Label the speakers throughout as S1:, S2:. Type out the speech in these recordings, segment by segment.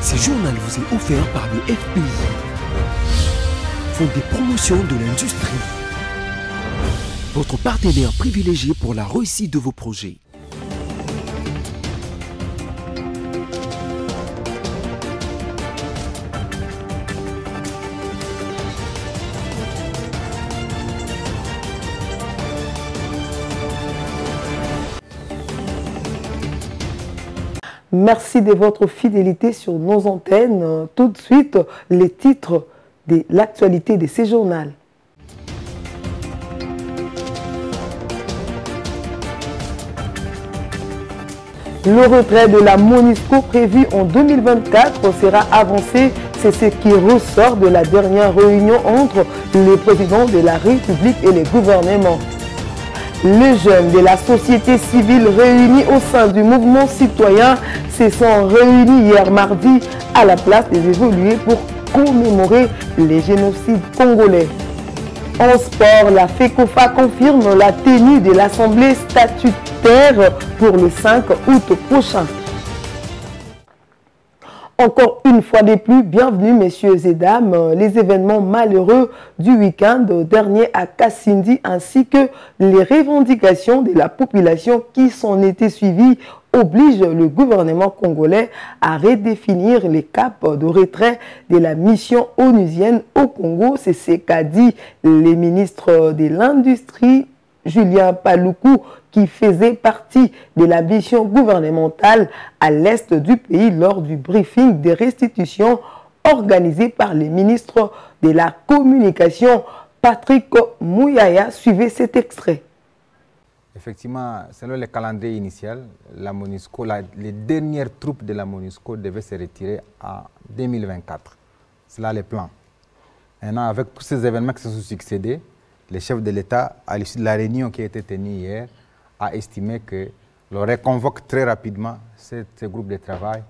S1: Ce journal vous est offert par le FPI, Fonds des promotions de l'industrie, votre partenaire privilégié pour la réussite de vos projets.
S2: Merci de votre fidélité sur nos antennes. Tout de suite, les titres de l'actualité de ces journaux. Le retrait de la MONUSCO prévu en 2024 sera avancé. C'est ce qui ressort de la dernière réunion entre le président de la République et les gouvernements. Les jeunes de la société civile réunis au sein du mouvement citoyen se sont réunis hier mardi à la place des évolués pour commémorer les génocides congolais. En sport, la FECOFA confirme la tenue de l'Assemblée statutaire pour le 5 août prochain. Encore une fois de plus, bienvenue messieurs et dames. Les événements malheureux du week-end dernier à Kassindi ainsi que les revendications de la population qui s'en étaient suivies obligent le gouvernement congolais à redéfinir les caps de retrait de la mission onusienne au Congo. C'est ce qu'a dit le ministre de l'Industrie, Julien Paluku, qui faisait partie de la mission gouvernementale à l'est du pays lors du briefing des restitutions organisé par le ministre de la Communication, Patrick Mouyaya. Suivez cet extrait.
S3: Effectivement, selon le calendrier initial, la MONUSCO, les dernières troupes de la MONUSCO devaient se retirer en 2024. C'est là le plan. Maintenant, avec tous ces événements qui se sont succédés, le chef de l'État, à l'issue de la réunion qui a été tenue hier, a estimé qu'il reconvoque très rapidement ce groupe de travail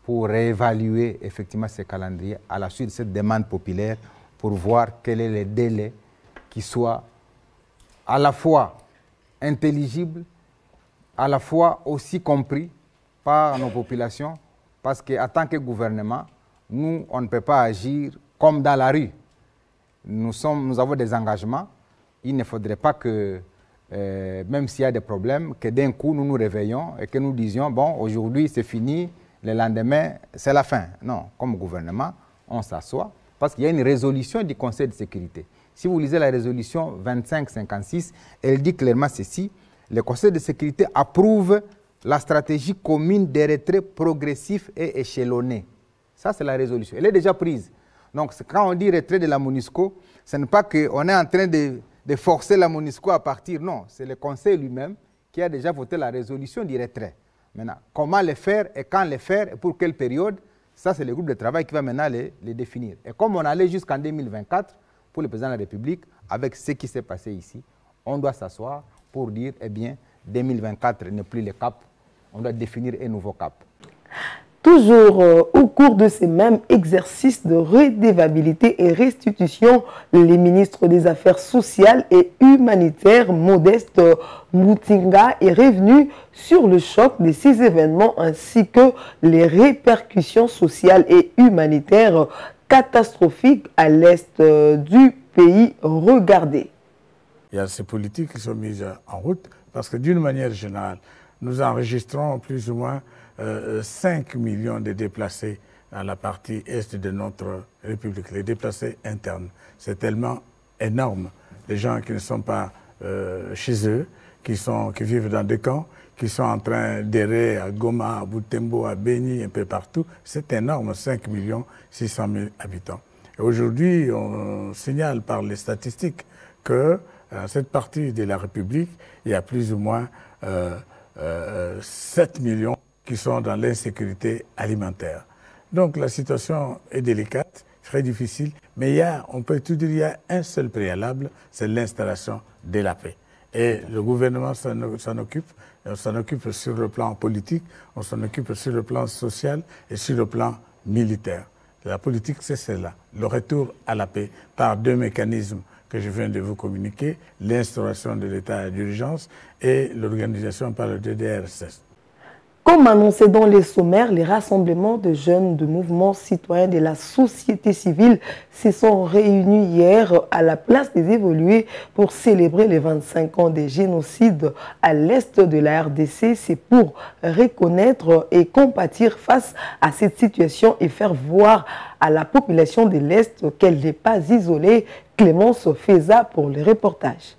S3: pour réévaluer effectivement ce calendrier à la suite de cette demande populaire pour voir quel est le délai qui soit à la fois intelligible, à la fois aussi compris par nos populations, parce qu'en tant que gouvernement, nous, on ne peut pas agir comme dans la rue. Nous avons des engagements. Il ne faudrait pas que, même s'il y a des problèmes, que d'un coup nous nous réveillons et que nous disions, bon, aujourd'hui c'est fini, le lendemain c'est la fin. Non, comme gouvernement, on s'assoit parce qu'il y a une résolution du Conseil de sécurité. Si vous lisez la résolution 2556, elle dit clairement ceci: le Conseil de sécurité approuve la stratégie commune de retrait progressif et échelonné. Ça, c'est la résolution. Elle est déjà prise. Donc, quand on dit retrait de la MONUSCO, ce n'est pas qu'on est en train de forcer la MONUSCO à partir. Non, c'est le Conseil lui-même qui a déjà voté la résolution du retrait. Maintenant, comment le faire et quand le faire et pour quelle période, ça, c'est le groupe de travail qui va maintenant les définir. Et comme on allait jusqu'en 2024, pour le président de la République, avec ce qui s'est passé ici, on doit s'asseoir pour dire, eh bien, 2024 n'est plus le cap, on doit définir un nouveau cap.
S2: Toujours au cours de ces mêmes exercices de redevabilité et restitution, les ministres des Affaires sociales et humanitaires, Modeste Moutinga, est revenu sur le choc de ces événements ainsi que les répercussions sociales et humanitaires catastrophiques à l'est du pays. Regardez.
S4: Il y a ces politiques qui sont mises en route parce que d'une manière générale, nous enregistrons plus ou moins 5 millions de déplacés dans la partie est de notre République, les déplacés internes. C'est tellement énorme. Les gens qui ne sont pas chez eux, qui vivent dans des camps, qui sont en train d'errer à Goma, à Butembo, à Beni, un peu partout. C'est énorme, 5 600 000 habitants. Et aujourd'hui, on signale par les statistiques que dans cette partie de la République, il y a plus ou moins 7 millions qui sont dans l'insécurité alimentaire. Donc la situation est délicate, très difficile, mais on peut tout dire, il y a un seul préalable, c'est l'installation de la paix. Et le gouvernement s'en occupe. On s'en occupe sur le plan politique, on s'en occupe sur le plan social et sur le plan militaire. La politique, c'est cela, le retour à la paix par deux mécanismes que je viens de vous communiquer, l'instauration de l'état d'urgence et l'organisation par le DDRSS.
S2: Comme annoncé dans les sommaires, les rassemblements de jeunes de mouvements citoyens de la société civile se sont réunis hier à la place des Évolués pour célébrer les 25 ans des génocides à l'est de la RDC. C'est pour reconnaître et compatir face à cette situation et faire voir à la population de l'Est qu'elle n'est pas isolée. Clémence Feza pour le reportage.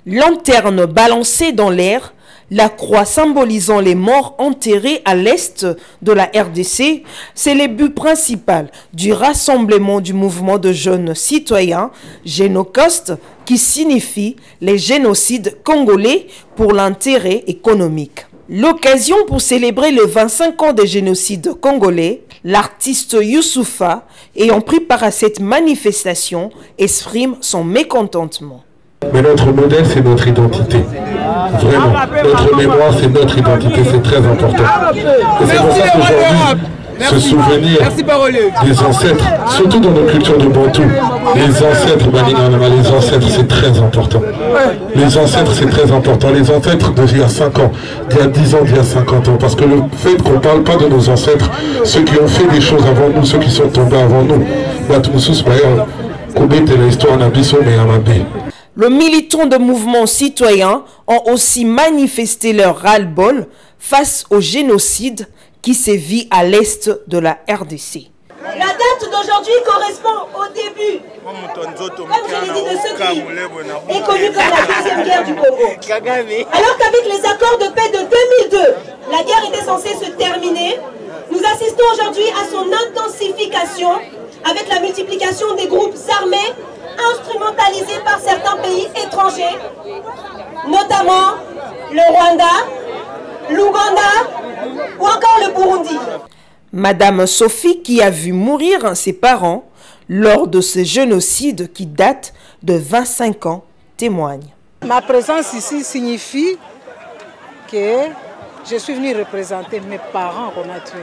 S5: Lanterne balancée dans l'air, la croix symbolisant les morts enterrés à l'est de la RDC, c'est le but principal du rassemblement du mouvement de jeunes citoyens Génocost, qui signifie les génocides congolais pour l'intérêt économique. L'occasion pour célébrer les 25 ans des génocides congolais, l'artiste Youssoufa, ayant pris part à cette manifestation, exprime son mécontentement.
S6: Mais notre modèle, c'est notre identité. Vraiment, notre mémoire, c'est notre identité, c'est très important. Et c'est pour ça qu'aujourd'hui, se souvenir des ancêtres, surtout dans nos cultures de Bantou, les ancêtres, les ancêtres, c'est très important. Les ancêtres, c'est très important. Les ancêtres d'il y a 5 ans, d'il y a 10 ans, d'il y a 50 ans. Parce que le fait qu'on ne parle pas de nos ancêtres, ceux qui ont fait des choses avant nous, ceux qui sont tombés avant nous,
S5: le militant de mouvements citoyens ont aussi manifesté leur ras-le-bol face au génocide qui sévit à l'est de la RDC.
S7: La date d'aujourd'hui correspond au début, comme je l'ai dit, de ce qui est connu comme la deuxième guerre du Congo. Alors qu'avec les accords de paix de 2002, la guerre était censée se terminer, nous assistons aujourd'hui à son intensification avec la multiplication des groupes armés instrumentalisés par certains pays étrangers, notamment le Rwanda, l'Ouganda ou encore le Burundi.
S5: Madame Sophie, qui a vu mourir ses parents lors de ce génocide qui date de 25 ans, témoigne.
S8: Ma présence ici signifie que je suis venue représenter mes parents qu'on a tués.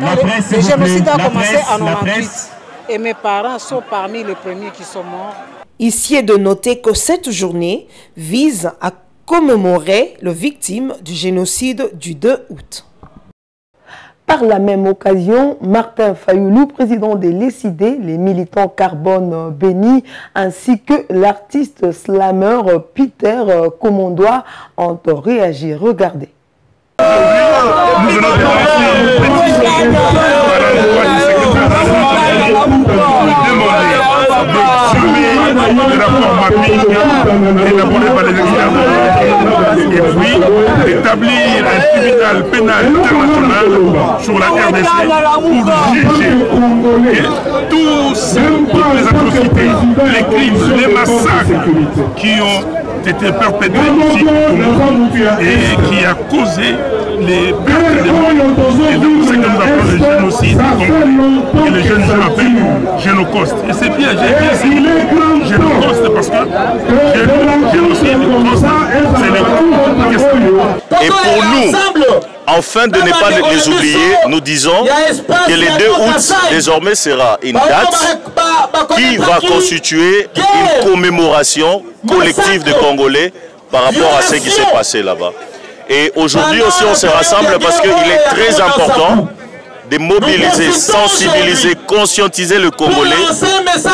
S8: Le génocide a commencé en 98 et mes parents sont parmi les premiers qui sont morts.
S5: Ici est de noter que cette journée vise à commémorer les victimes du génocide du 2 août.
S2: Par la même occasion, Martin Fayoulou, président de l'ECID, les militants Carbone Béni, ainsi que l'artiste slammer Peter Komondoa ont réagi. Regardez.
S9: Nous venons de le rapport mapping élaboré par les experts et puis d'établir un tribunal pénal international sur la RDC pour juger toutes les atrocités, les crimes, les massacres qui ont été perpétrés ici et qui a causé les pertes de morts. Et donc c'est que nous appelons le génocide et les jeunes gens appellent génocoste. Et c'est bien, j'ai dit génocoste parce que génocide, c'est le coup.
S10: Et pour nous, afin de ne pas les oublier, nous disons que le 2 août désormais sera une date qui va constituer une commémoration collective des Congolais par rapport à ce qui s'est passé là-bas. Et aujourd'hui aussi on se rassemble parce qu'il est très important de mobiliser, sensibiliser, conscientiser le Congolais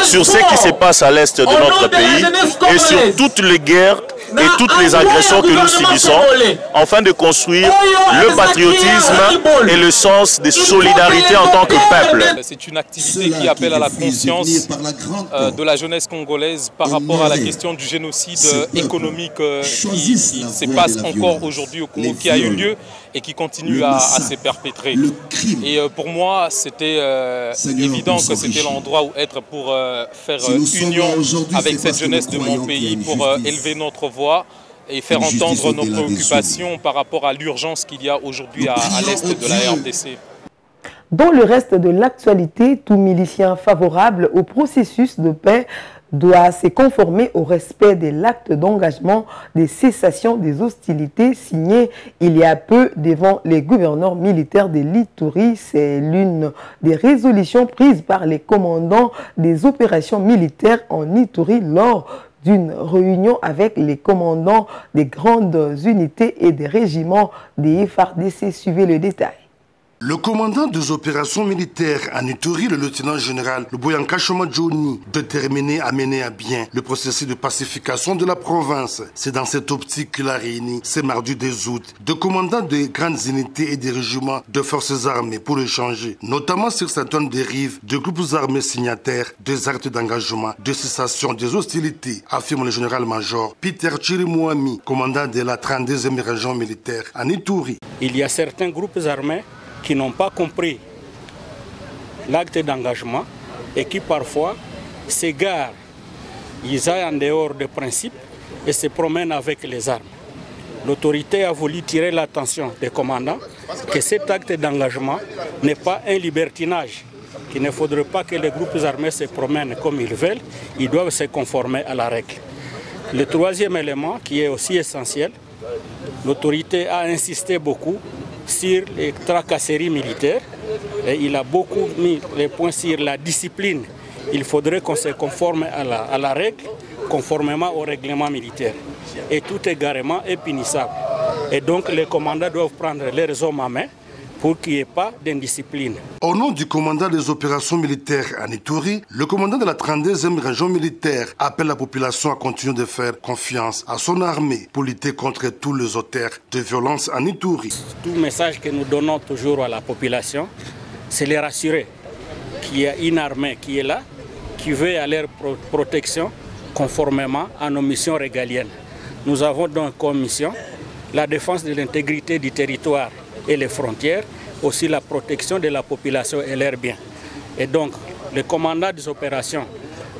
S10: sur ce qui se passe à l'est de notre pays et sur toutes les guerres et toutes les agressions que nous subissons, afin de construire le patriotisme et le sens de solidarité en tant que peuple.
S11: C'est une activité qui appelle à la conscience de la jeunesse congolaise par rapport à la question du génocide économique qui se passe encore aujourd'hui au Congo, qui a eu lieu et qui continue à se perpétrer. Et pour moi, c'était évident que c'était l'endroit où être pour faire union avec cette jeunesse de mon pays, pour élever notre voix et faire entendre nos préoccupations par rapport à l'urgence qu'il y a aujourd'hui à l'est de la RDC.
S2: Dans le reste de l'actualité, tout milicien favorable au processus de paix doit se conformer au respect de l'acte d'engagement de cessation des hostilités signé il y a peu devant les gouverneurs militaires de l'Ituri. C'est l'une des résolutions prises par les commandants des opérations militaires en Ituri lors d'une réunion avec les commandants des grandes unités et des régiments des FARDC. Suivez le détail.
S12: Le commandant des opérations militaires à Ituri, le lieutenant-général Luboyanka Johnny, déterminé à mener à bien le processus de pacification de la province. C'est dans cette optique qu'il a réuni ce mardi 2 août deux commandants de grandes unités et des régiments de forces armées pour échanger, notamment sur certaines dérives de groupes armés signataires des actes d'engagement de cessation des hostilités, affirme le général-major Peter Chirimouami, commandant de la 32e région militaire à Ituri.
S13: Il y a certains groupes armés qui n'ont pas compris l'acte d'engagement et qui parfois s'égarent. Ils aillent en dehors des principes et se promènent avec les armes. L'autorité a voulu tirer l'attention des commandants que cet acte d'engagement n'est pas un libertinage, qu'il ne faudrait pas que les groupes armés se promènent comme ils veulent, ils doivent se conformer à la règle. Le troisième élément qui est aussi essentiel, l'autorité a insisté beaucoup sur les tracasseries militaires et il a beaucoup mis les points sur la discipline. Il faudrait qu'on se conforme à la règle, conformément au règlement militaire. Et tout égarement est punissable. Et donc les commandants doivent prendre leurs hommes à main pour qu'il n'y ait pas d'indiscipline.
S12: Au nom du commandant des opérations militaires à Ituri, le commandant de la 32e région militaire appelle la population à continuer de faire confiance à son armée pour lutter contre tous les auteurs de violence en Ituri.
S13: Tout message que nous donnons toujours à la population, c'est les rassurer qu'il y a une armée qui est là, qui veut à leur protection conformément à nos missions régaliennes. Nous avons donc comme mission la défense de l'intégrité du territoire et les frontières, aussi la protection de la population et leurs biens. Et donc, le commandant des opérations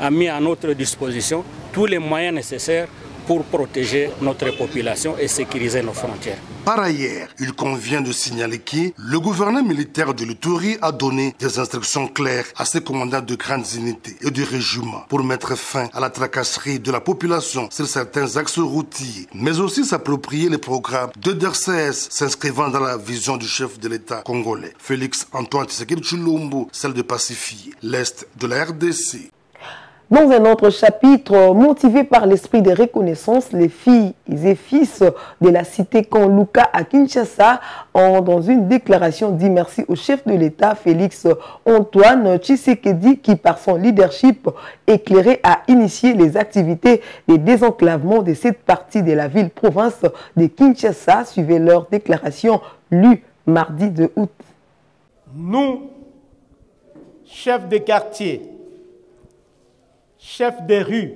S13: a mis à notre disposition tous les moyens nécessaires pour protéger notre population et sécuriser nos frontières.
S12: Par ailleurs, il convient de signaler que le gouverneur militaire de l'Ituri a donné des instructions claires à ses commandants de grandes unités et de régiments pour mettre fin à la tracasserie de la population sur certains axes routiers, mais aussi s'approprier les programmes de DRCS s'inscrivant dans la vision du chef de l'État congolais, Félix Antoine Tshisekedi Tshilombo, celle de pacifier l'Est de la RDC.
S2: Dans un autre chapitre, motivés par l'esprit de reconnaissance, les filles et fils de la cité Kanluka à Kinshasa ont, dans une déclaration, dit merci au chef de l'État, Félix Antoine Tshisekedi, qui, par son leadership éclairé, a initié les activités de désenclavement de cette partie de la ville-province de Kinshasa. Suivez leur déclaration lue mardi 2 août.
S14: Nous, chefs de quartier, chefs de rue,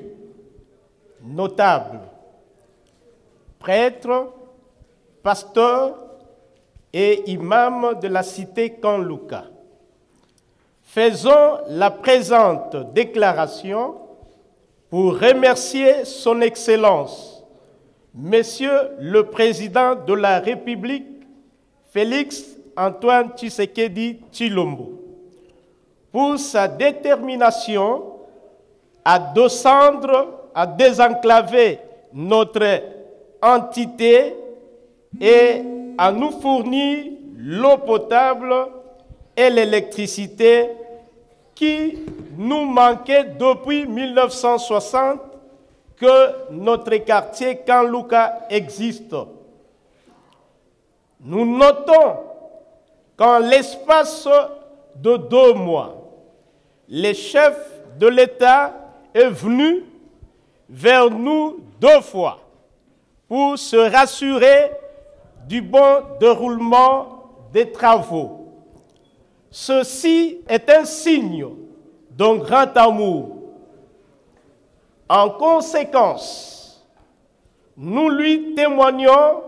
S14: notables, prêtres, pasteurs et imams de la cité Kanluka, faisons la présente déclaration pour remercier son Excellence, Monsieur le Président de la République, Félix Antoine Tshisekedi Tshilombo, pour sa détermination à descendre, à désenclaver notre entité et à nous fournir l'eau potable et l'électricité qui nous manquaient depuis 1960 que notre quartier Kanluka existe. Nous notons qu'en l'espace de 2 mois, les chefs de l'État est venu vers nous 2 fois pour se rassurer du bon déroulement des travaux. Ceci est un signe d'un grand amour. En conséquence, nous lui témoignons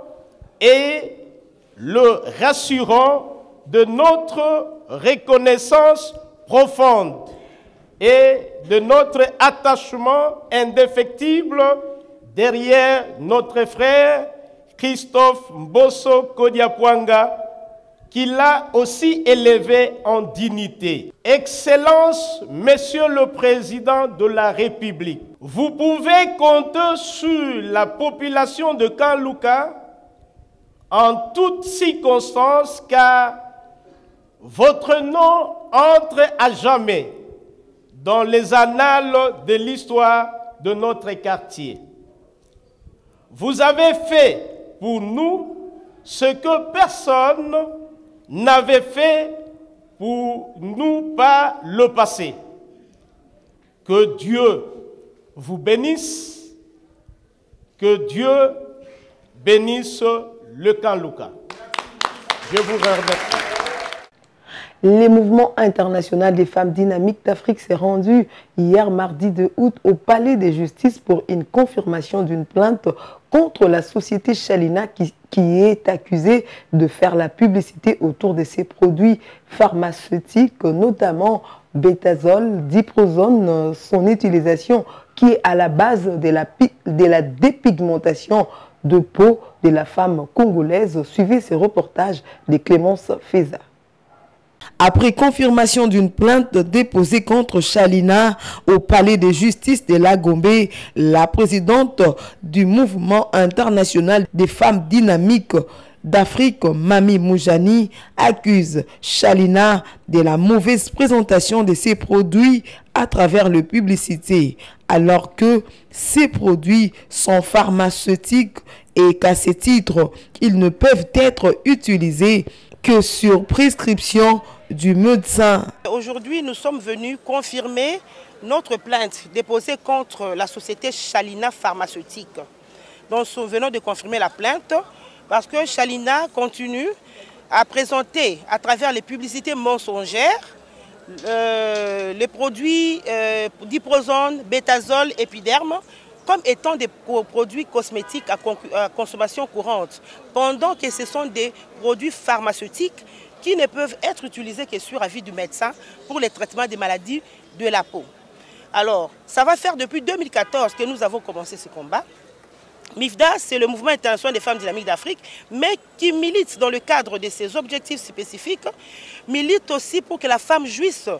S14: et le rassurons de notre reconnaissance profonde et de notre attachement indéfectible derrière notre frère Christophe Mbosso Kodiapwanga, qui l'a aussi élevé en dignité. Excellence, Monsieur le Président de la République, vous pouvez compter sur la population de Kanluka en toutes circonstances, car votre nom entre à jamais dans les annales de l'histoire de notre quartier. Vous avez fait pour nous ce que personne n'avait fait pour nous par le passé. Que Dieu vous bénisse, que Dieu bénisse le camp Luka. Je vous remercie.
S2: Le mouvement international des femmes dynamiques d'Afrique s'est rendu hier mardi 2 août au Palais de Justice pour une confirmation d'une plainte contre la société Shalina qui est accusée de faire la publicité autour de ses produits pharmaceutiques, notamment Betazol, Diprozone, son utilisation qui est à la base de la dépigmentation de peau de la femme congolaise. Suivez ce reportage de Clémence Feza.
S5: Après confirmation d'une plainte déposée contre Shalina au palais de justice de la Gombe, la présidente du mouvement international des femmes dynamiques d'Afrique, Mami Moujani, accuse Shalina de la mauvaise présentation de ses produits à travers la publicité, alors que ces produits sont pharmaceutiques et qu'à ce titre, ils ne peuvent être utilisés que sur prescription du médecin.
S15: Aujourd'hui, nous sommes venus confirmer notre plainte déposée contre la société Shalina pharmaceutique. Donc, nous venons de confirmer la plainte parce que Shalina continue à présenter à travers les publicités mensongères les produits Diprozone, Betazol, Epiderme comme étant des produits cosmétiques à consommation courante, pendant que ce sont des produits pharmaceutiques qui ne peuvent être utilisés que sur avis du médecin pour le traitement des maladies de la peau. Alors, ça va faire depuis 2014 que nous avons commencé ce combat. MIFDA, c'est le mouvement international des femmes dynamiques d'Afrique, mais qui milite dans le cadre de ses objectifs spécifiques, milite aussi pour que la femme jouisse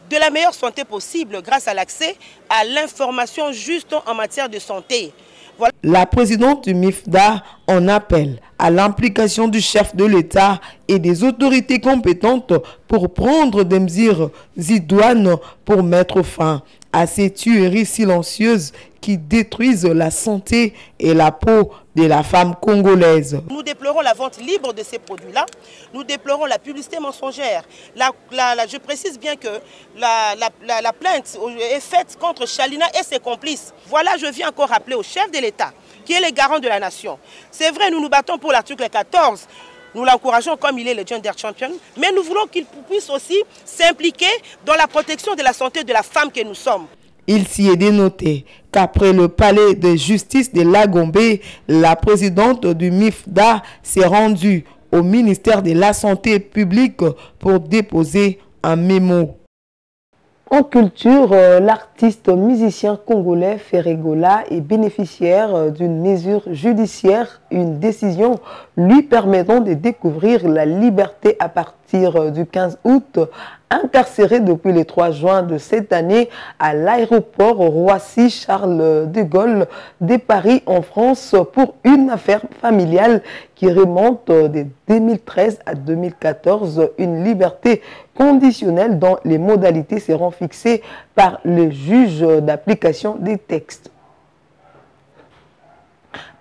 S15: de la meilleure santé possible grâce à l'accès à l'information juste en matière de santé. Voilà.
S5: La présidente du MIFDA en appelle à l'implication du chef de l'État et des autorités compétentes pour prendre des mesures idoines pour mettre fin à ces tueries silencieuses qui détruisent la santé et la peau de la femme congolaise.
S15: Nous déplorons la vente libre de ces produits-là. Nous déplorons la publicité mensongère. Je précise bien que la plainte est faite contre Shalina et ses complices. Voilà, je viens encore rappeler au chef de l'État, qui est le garant de la nation. C'est vrai, nous nous battons pour l'article 14. Nous l'encourageons comme il est le gender champion, mais nous voulons qu'il puisse aussi s'impliquer dans la protection de la santé de la femme que nous sommes.
S5: Il s'y est dénoté qu'après le palais de justice de la Gombe, la présidente du MIFDA s'est rendue au ministère de la Santé publique pour déposer un mémo.
S2: En culture, l'artiste musicien congolais Ferregola est bénéficiaire d'une mesure judiciaire, une décision lui permettant de découvrir la liberté à partir du 15 août, incarcéré depuis le 3 juin de cette année à l'aéroport Roissy-Charles de Gaulle de Paris en France pour une affaire familiale qui remonte de 2013 à 2014, une liberté conditionnelle dont les modalités seront fixées par le juge d'application des textes.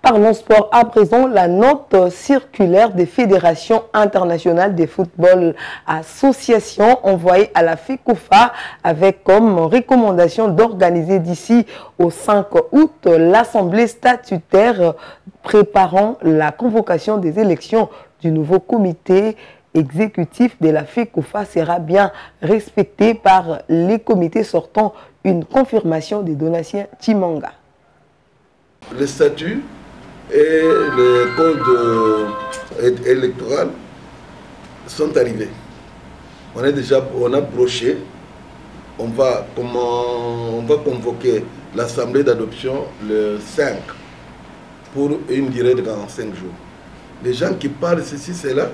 S2: Parlons sport à présent. La note circulaire des fédérations internationales de football association envoyée à la FECOFA avec comme recommandation d'organiser d'ici au 5 août l'assemblée statutaire préparant la convocation des élections du nouveau comité exécutif de la FECOFA sera bien respectée par les comités sortants. Une confirmation de Donatien Chimanga.
S16: Le statut et le code électoral sont arrivés. On a broché. On va convoquer l'assemblée d'adoption le 5 pour une durée de 45 jours. Les gens qui parlent ceci, c'est là,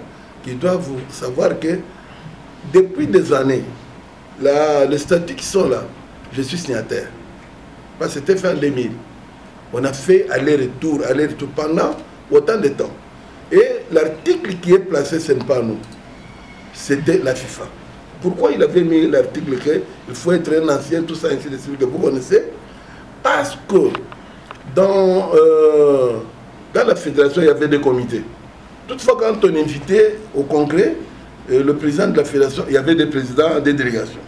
S16: qui doivent savoir que depuis des années, les statuts qui sont là, je suis signataire. Parce que c'était fin 2000. On a fait aller-retour pendant autant de temps. Et l'article qui est placé, ce n'est pas nous. C'était la FIFA. Pourquoi il avait mis l'article qu'il faut être un ancien, tout ça, ainsi de suite, que vous connaissez? parce que dans la fédération, il y avait des comités. Toutefois, quand on invitait au congrès, le président de la fédération, il y avait des présidents des délégations.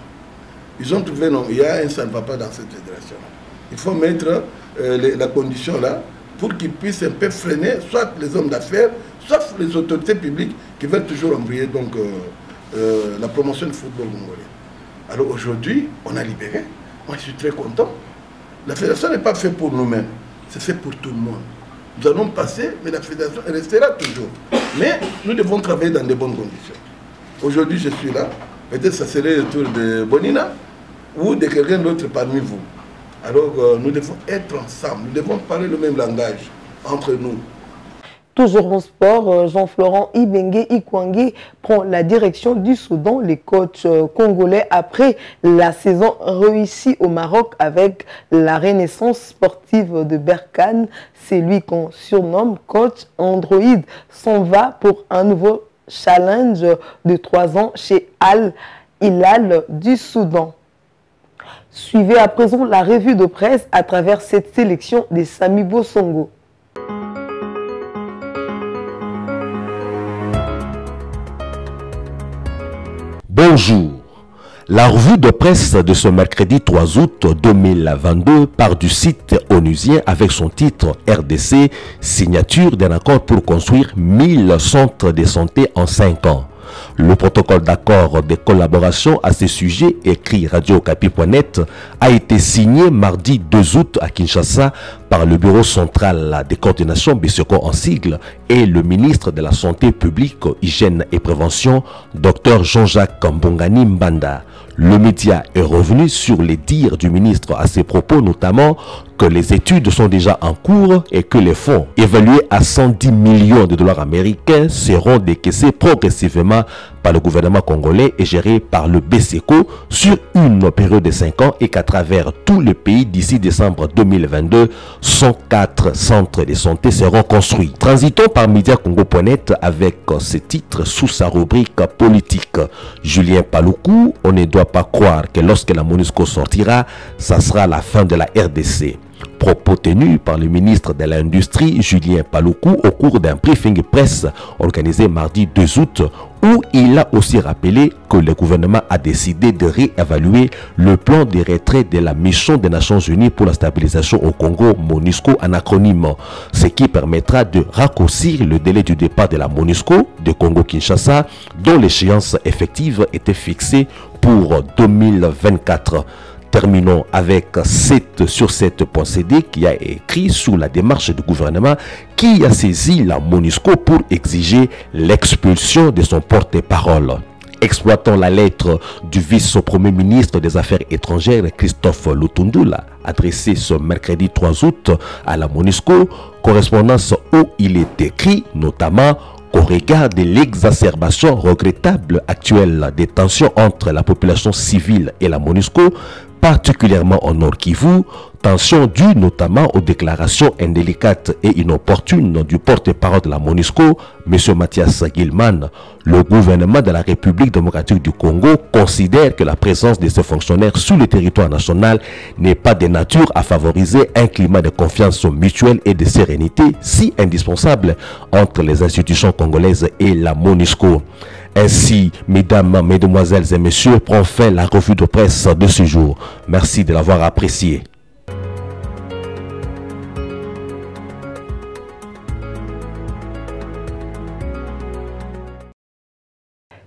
S16: Ils ont trouvé, non, il y a un ça ne va pas dans cette fédération. Il faut mettre la condition là pour qu'ils puissent un peu freiner, soit les hommes d'affaires, soit les autorités publiques qui veulent toujours embrouiller donc, la promotion du football congolais. Alors aujourd'hui, on a libéré. Moi, je suis très content. La fédération n'est pas faite pour nous-mêmes, c'est fait pour tout le monde. Nous allons passer, mais la fédération elle restera toujours. Mais nous devons travailler dans de bonnes conditions. Aujourd'hui, je suis là. Peut-être que ça serait le tour de Bonina ou de quelqu'un d'autre parmi vous. Alors, nous devons être ensemble. Nous devons parler le même langage entre nous.
S2: Toujours en sport, Jean-Florent Ibenge Ikwangi prend la direction du Soudan, les coachs congolais, après la saison réussie au Maroc avec la renaissance sportive de Berkane. C'est lui qu'on surnomme coach Android, s'en va pour un nouveau challenge de 3 ans chez Al Hilal du Soudan. Suivez à présent la revue de presse à travers cette sélection des Samy Bosongo.
S17: Bonjour. La revue de presse de ce mercredi 3 août 2022 part du site onusien avec son titre RDC, signature d'un accord pour construire 1000 centres de santé en 5 ans. Le protocole d'accord de collaboration à ce sujet, écrit Radio-Okapi.net, a été signé mardi 2 août à Kinshasa par le Bureau central de coordination BCECO en sigle et le ministre de la Santé publique, Hygiène et Prévention, Dr Jean-Jacques Mbongani Mbanda. Le média est revenu sur les dires du ministre à ses propos, notamment que les études sont déjà en cours et que les fonds, évalués à 110 millions de dollars américains, seront décaissés progressivement par le gouvernement congolais et gérés par le BCECO sur une période de 5 ans et qu'à travers tout le pays d'ici décembre 2022, 104 centres de santé seront construits. Transitons par Mediacongo.net avec ce titre sous sa rubrique politique. Julien Paluku, on ne doit pas croire que lorsque la MONUSCO sortira, ça sera la fin de la RDC. Propos tenus par le ministre de l'Industrie, Julien Paluku, au cours d'un briefing presse organisé mardi 2 août, où il a aussi rappelé que le gouvernement a décidé de réévaluer le plan de retrait de la mission des Nations Unies pour la stabilisation au Congo, MONUSCO en acronyme, ce qui permettra de raccourcir le délai du départ de la MONUSCO de Congo-Kinshasa, dont l'échéance effective était fixée pour 2024. Terminons avec 7 sur 7.cd qui a écrit sous la démarche du gouvernement qui a saisi la MONUSCO pour exiger l'expulsion de son porte-parole. Exploitant la lettre du vice-premier ministre des Affaires étrangères Christophe Lutundula, adressée ce mercredi 3 août à la MONUSCO, correspondance où il est écrit notamment au regard de l'exacerbation regrettable actuelle des tensions entre la population civile et la MONUSCO, particulièrement au Nord Kivu, tensions dues notamment aux déclarations indélicates et inopportunes du porte-parole de la MONUSCO, M. Mathias Gilman. Le gouvernement de la République démocratique du Congo considère que la présence de ces fonctionnaires sur le territoire national n'est pas de nature à favoriser un climat de confiance mutuelle et de sérénité si indispensable entre les institutions congolaises et la MONUSCO. Ainsi, mesdames, mesdemoiselles et messieurs, prend fin la revue de presse de ce jour. Merci de l'avoir apprécié.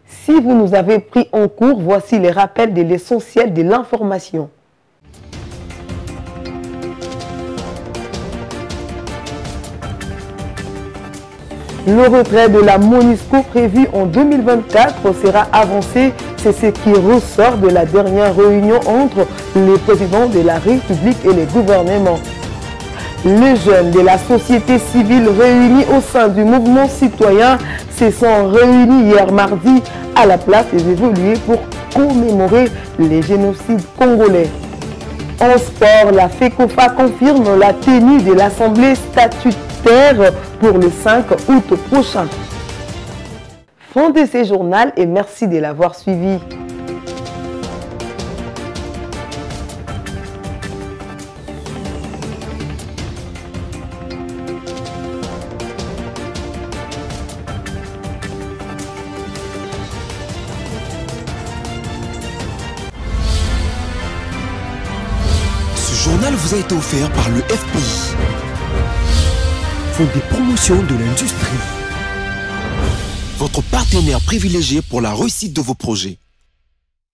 S2: Si vous nous avez pris en cours, voici les rappels de l'essentiel de l'information. Le retrait de la MONUSCO prévu en 2024 sera avancé. C'est ce qui ressort de la dernière réunion entre les présidents de la République et les gouvernements. Les jeunes de la société civile réunis au sein du mouvement citoyen se sont réunis hier mardi à la place des évolués pour commémorer les génocides congolais. En sport, la FECOFA confirme la tenue de l'Assemblée statutaire pour le 5 août prochain. Fin de ce journal et merci de l'avoir suivi.
S1: journal vous a été offert par le FPI, Fonds des promotions de l'industrie, votre partenaire privilégié pour la réussite de vos projets.